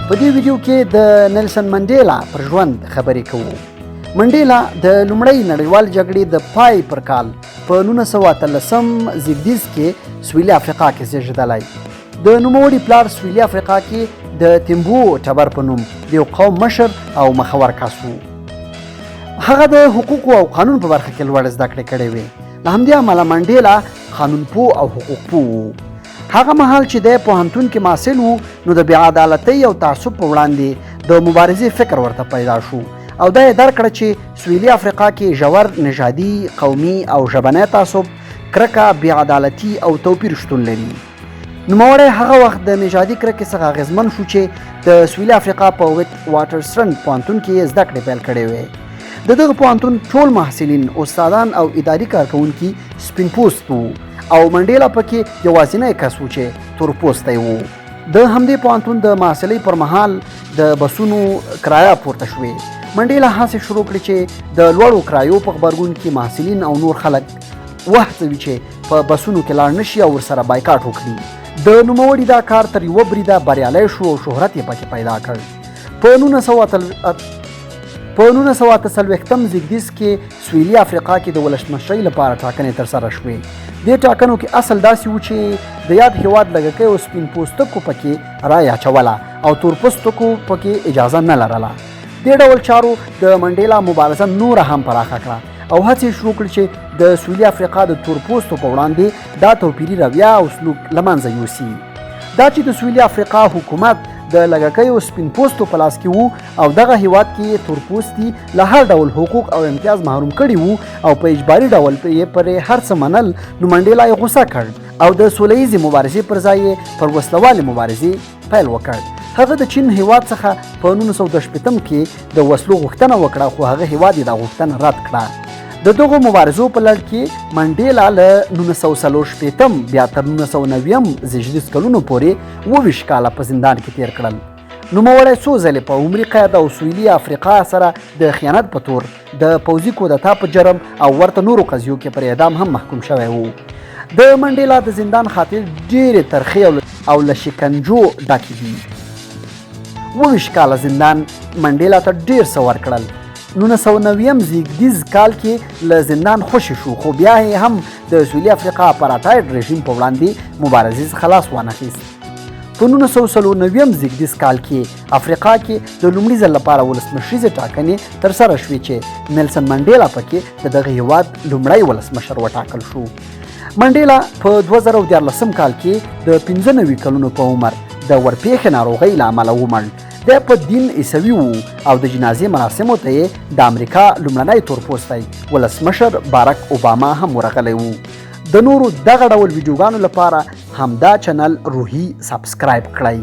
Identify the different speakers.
Speaker 1: په دې ویډیو کې د نیلسن منډیلا پر ژوند خبرې کوو. منډیلا د لومړۍ نړیوال جګړې د پای پر کال په 1913 زیږدیز کې سویلي افریقا کې زیږېدلی. د نوموړي پلار سویلي افریقا کې د تیمبو ټبر په نوم د یو قوم مشر او مخور کس و. هغه د حقوقو او قانون په برخه کې لوړ زده کړې کړې وې. له همدې امله منډیلا قانونپوه او حقوقپوه و. هغه مهال چې د پوهنتون کې محصل و نو د بې عدالتۍ او تعصب په وړاندې د مبارزې فکر ورته پیدا شو او دا یې درک کړه چې سویلي افریقا کې ژور نژادي، قومي او ژبنی تعصب، کرکه، بې عدالتي او توپیر شتون لري. نوموړی هغه وخت د نژادي کرکې څخه اغېزمن شو چې د سویلي افریقا په ویټ واټرسرنډ پوهنتون کې یې زده کړې پیل کړې وې. د دغه پوهنتون ټول محصلین، استادان او اداري کارکوونکي سپین پوست وو او منډیلا پکې یوازینی کس و چې تور پوستی و. د همدې پوهنتون د محصلۍ پر مهال د بسونو کرایه پورته شوې. منډیلا هڅې شروع کړې چې د لوړو کرایو په غبرګون کې محصلین او نور خلک وهڅوي چې په بسونو کې لاړ نشي او ورسره بایکاټ وکړي. د نوموړي دا کار تر یوه بریده بریالی شو او شهرت یې پکې پیدا کړ. په 1940 زیږدیز کې سویلي افریقا کې د ولسمشرۍ لپاره ټاکنې ترسره شوې. دې ټاکنو کې اصل داسې و چې د یاد هېواد لږکیو او سپین پوستکو پکې رایه اچوله او تور پوستکو پکې اجازه نه لرله. دې ډول چارو د منډیلا مبارزه نوره هم پراخه کړه او هڅې شروع کړې چې د سویلي افریقا د تور پوستو په وړاندې دا توپیري رویه او سلوک له منځه یوسي. دا چې د سویلي افریقا حکومت د لږکیو سپین پوستو په لاس کې وو او دغه هیواد کې تور پوستي له هر ډول حقوق او امتیاز محروم کړي وو او په اجباري ډول یې پرې هر څه منل، نو منډیلا یې غوسه کړ او د سوله ییزې مبارزې پر ځای یې پر وسلوالې مبارزې پیل وکړ. هغه د چین هیواد څخه په 1918 کې د وسلو غوښتنه وکړه، خو هغه هیواد یې دا غوښتنه رد کړه. د دغو مبارزو په لړ کې منډیلا له 1940 بیا تر 1990 زیږدیز کلونو پورې 22 کاله په زندان کې تیر کړل. نوموړی څو ځلې په عمري قید او سویلي افریقا سره د خیانت په تور د پوځي کودتا په جرم او ورته نورو قضیو کې پر اعدام هم محکوم شوی و. د منډیلا د زندان خاطر ډېرې ترخې او له شکنجو ډکې دي. 22 کاله زندان منډیلا ته ډېر څه ورکړل. 1990 زیږدیز کال کې له زندان خوشي شو، خو بیا یې هم د سویلي افریقا اپارټایډ رژیم په وړاندې مبارزې څخه لاس وانخیست. په 1990 زیږدیز کال کې افریقا کې د لومړي ځل لپاره ولسمشریزې ټاکنې ترسره شوې چې نیلسن منډیلا پکې د دغه هیواد لومړی ولسمشر وټاکل شو. منډیلا په 2014 کال کې د 95 کلونو په عمر د ورپېښې ناروغۍ له امله ومړ. دی په دین عیسوي و او د جنازې مراسمو ته یې د امریکا لومړنی تورپوستی ولسمشر باراک اوباما هم ورغلی و. د نورو دغه ډول ویډیوګانو لپاره همدا چینل روحي سبسکرایب کړئ.